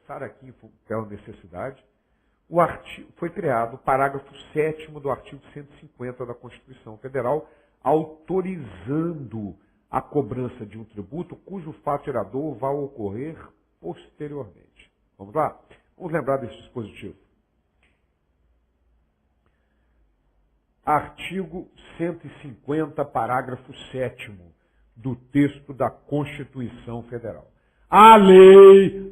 fixar aqui pela necessidade, foi criado o parágrafo 7º do artigo 150 da Constituição Federal, autorizando a cobrança de um tributo cujo fato gerador vai ocorrer posteriormente. Vamos lá? Vamos lembrar desse dispositivo. Artigo 150, parágrafo 7º do texto da Constituição Federal. A lei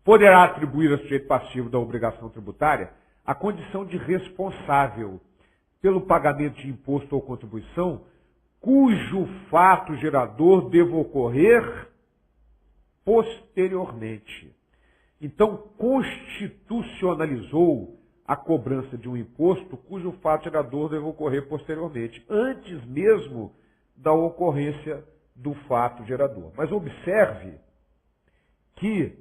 poderá atribuir ao sujeito passivo da obrigação tributária a condição de responsável pelo pagamento de imposto ou contribuição cujo fato gerador deva ocorrer posteriormente. Então, constitucionalizou a cobrança de um imposto cujo fato gerador deve ocorrer posteriormente, antes mesmo da ocorrência do fato gerador. Mas observe que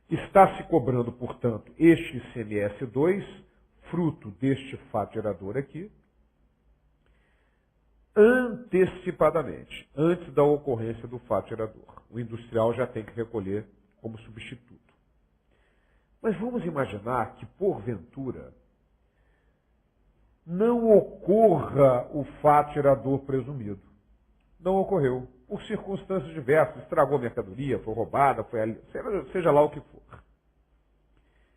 está se cobrando, portanto, este ICMS-2, fruto deste fato gerador aqui, antecipadamente, antes da ocorrência do fato gerador. O industrial já tem que recolher como substituto. Mas vamos imaginar que, porventura, não ocorra o fato gerador presumido. Não ocorreu. Por circunstâncias diversas, estragou a mercadoria, foi roubada, seja lá o que for.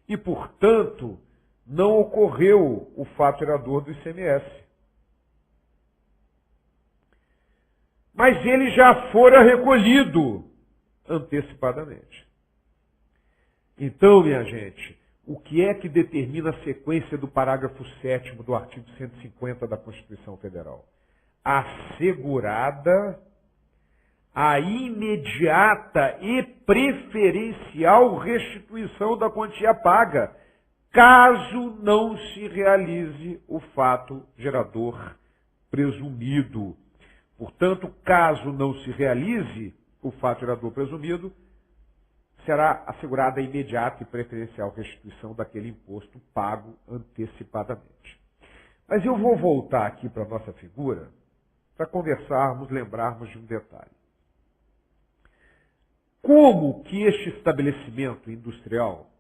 E, portanto, não ocorreu o fato gerador do ICMS. Mas ele já fora recolhido antecipadamente. Então, minha gente, o que é que determina a sequência do parágrafo 7º do artigo 150 da Constituição Federal? Assegurada a imediata e preferencial restituição da quantia paga, caso não se realize o fato gerador presumido. Portanto, caso não se realize o fato gerador presumido, será assegurada a imediata e preferencial restituição daquele imposto pago antecipadamente. Mas eu vou voltar aqui para a nossa figura para conversarmos, lembrarmos de um detalhe. Como que este estabelecimento industrial,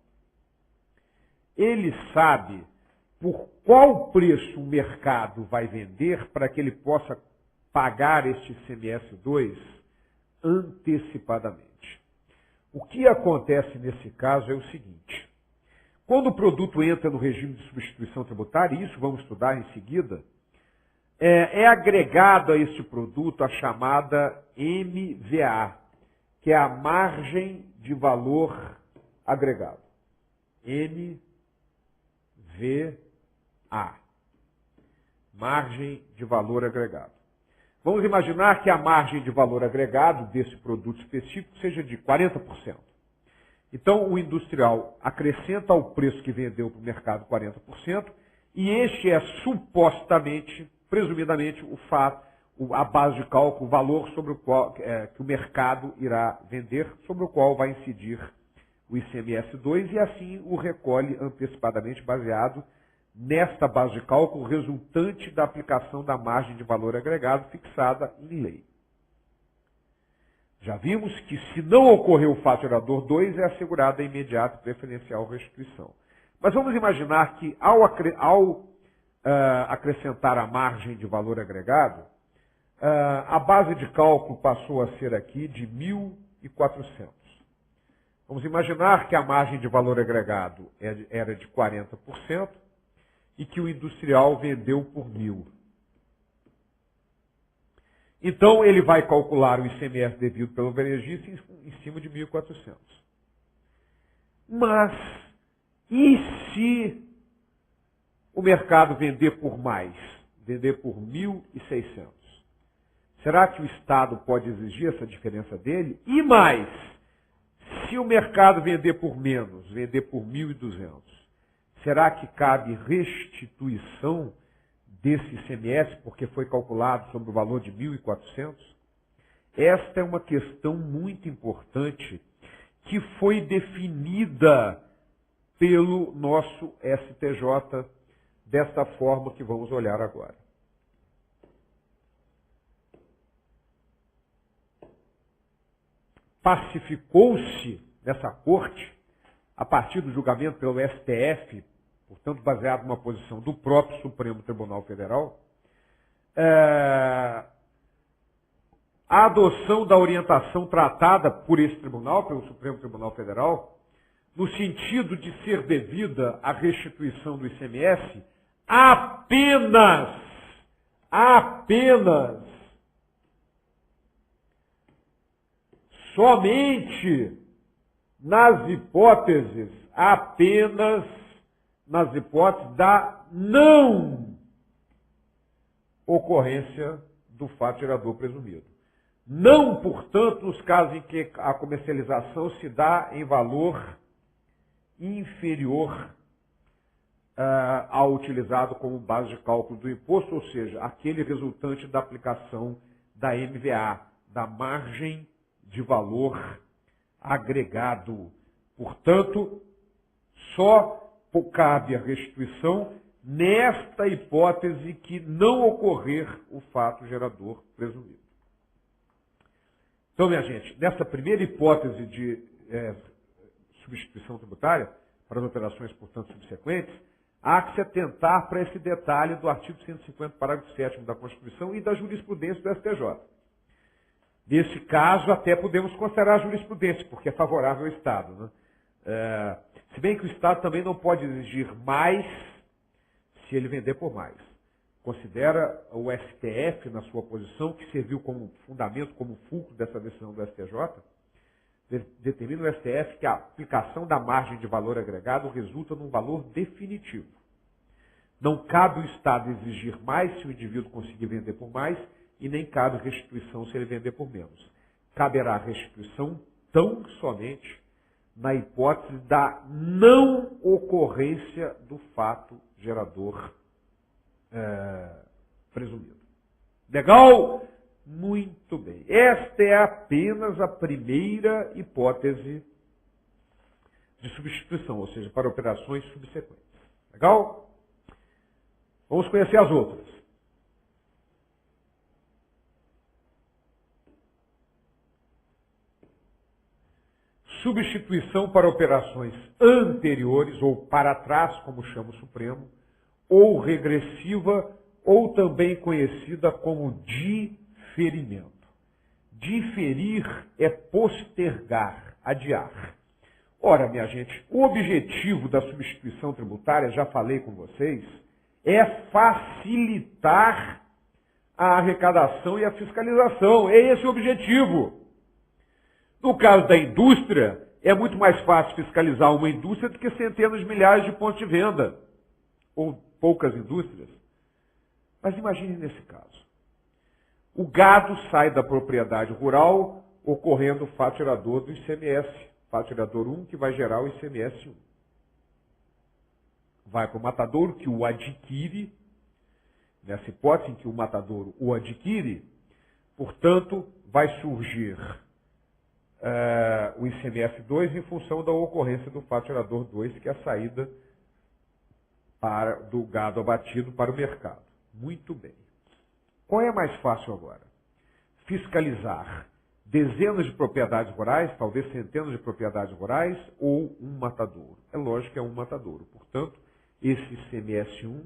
ele sabe por qual preço o mercado vai vender para que ele possa pagar este ICMS-2 antecipadamente? O que acontece nesse caso é o seguinte. Quando o produto entra no regime de substituição tributária, e isso vamos estudar em seguida, é agregado a este produto a chamada MVA, que é a margem de valor agregado. MVA. Margem de valor agregado. Vamos imaginar que a margem de valor agregado desse produto específico seja de 40%. Então, o industrial acrescenta ao preço que vendeu para o mercado 40%, e este é supostamente, presumidamente, a base de cálculo, o valor sobre o qual que o mercado irá vender, sobre o qual vai incidir o ICMS-2, e assim o recolhe antecipadamente, baseado nesta base de cálculo resultante da aplicação da margem de valor agregado fixada em lei. Já vimos que, se não ocorrer o fato gerador 2, é assegurada a imediata e preferencial restituição. Mas vamos imaginar que, ao acrescentar a margem de valor agregado, a base de cálculo passou a ser aqui de 1.400. Vamos imaginar que a margem de valor agregado era de 40%, e que o industrial vendeu por 1.000. Então, ele vai calcular o ICMS devido pelo varejista em cima de 1.400. Mas, e se o mercado vender por mais? Vender por 1.600? Será que o Estado pode exigir essa diferença dele? E mais, se o mercado vender por menos, vender por 1.200? Será que cabe restituição desse ICMS porque foi calculado sobre o valor de 1.400? Esta é uma questão muito importante que foi definida pelo nosso STJ desta forma que vamos olhar agora. Pacificou-se nessa corte a partir do julgamento pelo STF, portanto baseado numa posição do próprio Supremo Tribunal Federal, a adoção da orientação tratada por esse tribunal, pelo Supremo Tribunal Federal, no sentido de ser devida a restituição do ICMS apenas somente nas hipóteses da não ocorrência do fato gerador presumido. Não, portanto, nos casos em que a comercialização se dá em valor inferior ao utilizado como base de cálculo do imposto, ou seja, aquele resultante da aplicação da MVA, da margem de valor agregado. Portanto, só cabe a restituição nesta hipótese que não ocorrer o fato gerador presumido. Então, minha gente, nessa primeira hipótese de substituição tributária, para as operações, portanto, subsequentes, há que se atentar para esse detalhe do artigo 150, parágrafo 7º da Constituição e da jurisprudência do STJ. Nesse caso, até podemos considerar a jurisprudência, porque é favorável ao Estado, né? Se bem que o Estado também não pode exigir mais se ele vender por mais. Considera o STF, na sua posição, que serviu como fundamento, como fulcro dessa decisão do STJ, determina o STF que a aplicação da margem de valor agregado resulta num valor definitivo. Não cabe o Estado exigir mais se o indivíduo conseguir vender por mais e nem cabe restituição se ele vender por menos. Caberá restituição tão somente na hipótese da não ocorrência do fato gerador presumido. Legal? Muito bem. Esta é apenas a primeira hipótese de substituição, ou seja, para operações subsequentes. Legal? Vamos conhecer as outras. Substituição para operações anteriores, ou para trás, como chama o Supremo, ou regressiva, ou também conhecida como diferimento. Diferir é postergar, adiar. Ora, minha gente, o objetivo da substituição tributária, já falei com vocês, é facilitar a arrecadação e a fiscalização. É esse o objetivo. No caso da indústria, é muito mais fácil fiscalizar uma indústria do que centenas de milhares de pontos de venda, ou poucas indústrias. Mas imagine nesse caso. O gado sai da propriedade rural, ocorrendo o fato gerador do ICMS, fato gerador 1, que vai gerar o ICMS 1. Vai para o matadouro, que o adquire, nessa hipótese em que o matadouro o adquire, portanto, vai surgir o ICMS 2 em função da ocorrência do fato gerador 2, que é a saída do gado abatido para o mercado. Muito bem. Qual é mais fácil agora? Fiscalizar dezenas de propriedades rurais, talvez centenas de propriedades rurais, ou um matadouro? É lógico que é um matadouro. Portanto, esse ICMS1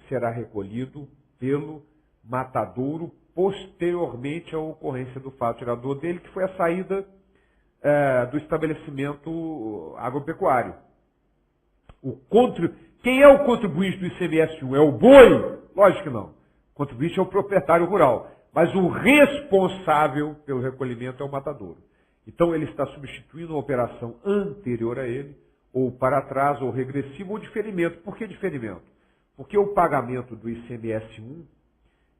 será recolhido pelo matadouro posteriormente à ocorrência do fato gerador dele, que foi a saída do estabelecimento agropecuário. Quem é o contribuinte do ICMS1? É o boi? Lógico que não. O contribuinte é o proprietário rural. Mas o responsável pelo recolhimento é o matadouro. Então ele está substituindo uma operação anterior a ele, ou para trás, ou regressivo, ou diferimento. Por que diferimento? Porque o pagamento do ICMS1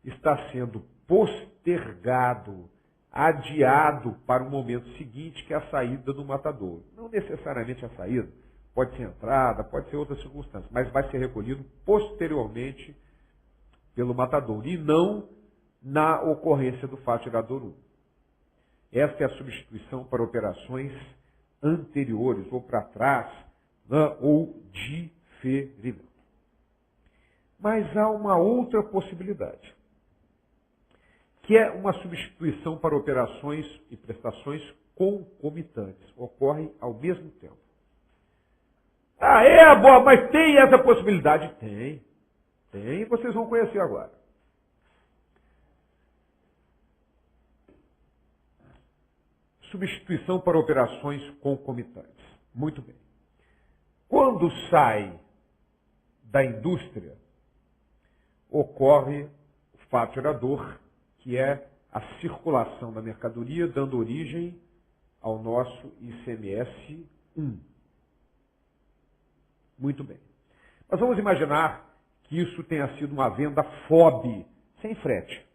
está sendo postergado, adiado para o momento seguinte, que é a saída do matadouro. Não necessariamente a saída, pode ser entrada, pode ser outras circunstâncias, mas vai ser recolhido posteriormente pelo matadouro, e não na ocorrência do fato gerador 1. Esta é a substituição para operações anteriores, ou para trás, né, ou diferimento. Mas há uma outra possibilidade, que é uma substituição para operações e prestações concomitantes. Ocorrem ao mesmo tempo. Ah, boa, mas tem essa possibilidade? Tem. Tem, vocês vão conhecer agora. Substituição para operações concomitantes. Muito bem. Quando sai da indústria, ocorre o fato gerador, que é a circulação da mercadoria, dando origem ao nosso ICMS 1. Muito bem. Mas vamos imaginar que isso tenha sido uma venda FOB, sem frete.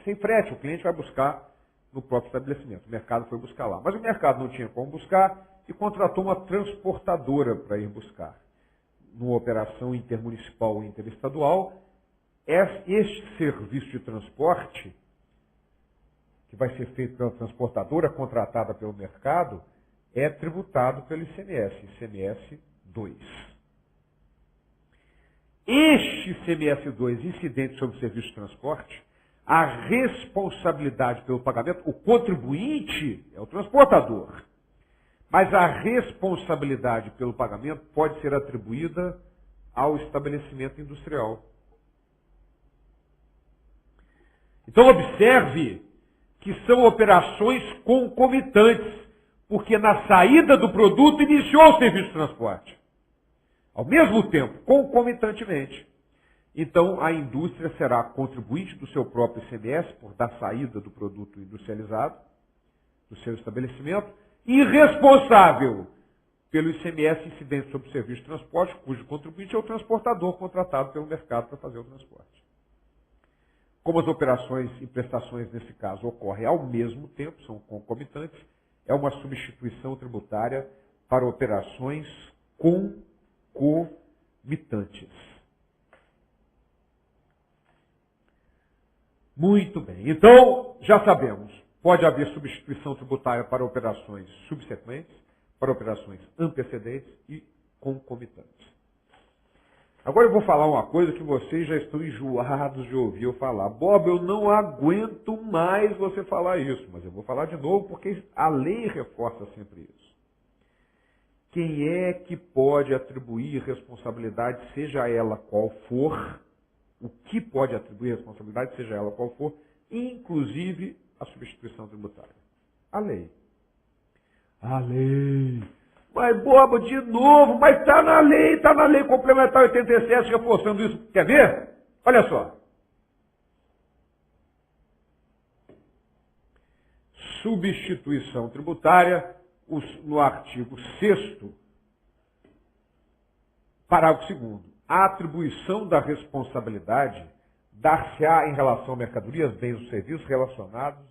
Sem frete, o cliente vai buscar no próprio estabelecimento. O mercado foi buscar lá. Mas o mercado não tinha como buscar e contratou uma transportadora para ir buscar. Numa operação intermunicipal ou interestadual, este serviço de transporte, que vai ser feito pela transportadora contratada pelo mercado, é tributado pelo ICMS 2. Este ICMS 2 incidente sobre o serviço de transporte, a responsabilidade pelo pagamento, o contribuinte é o transportador, mas a responsabilidade pelo pagamento pode ser atribuída ao estabelecimento industrial. Então observe que são operações concomitantes, porque na saída do produto iniciou o serviço de transporte. Ao mesmo tempo, concomitantemente. Então, a indústria será contribuinte do seu próprio ICMS, por dar saída do produto industrializado, do seu estabelecimento, e responsável pelo ICMS incidente sobre o serviço de transporte, cujo contribuinte é o transportador contratado pelo mercado para fazer o transporte. Como as operações e prestações, nesse caso, ocorrem ao mesmo tempo, são concomitantes, é uma substituição tributária para operações concomitantes. Muito bem. Então, já sabemos, pode haver substituição tributária para operações subsequentes, para operações antecedentes e concomitantes. Agora eu vou falar uma coisa que vocês já estão enjoados de ouvir eu falar. Bob, eu não aguento mais você falar isso, mas eu vou falar de novo porque a lei reforça sempre isso. Quem é que pode atribuir responsabilidade, seja ela qual for, o que pode atribuir responsabilidade, seja ela qual for, inclusive a substituição tributária? A lei. A lei. Mas, bobo, de novo, mas está na lei complementar 87, reforçando isso. Quer ver? Olha só. Substituição tributária, no artigo 6º, parágrafo 2º. A atribuição da responsabilidade dar-se-á em relação a mercadorias, bens ou serviços relacionados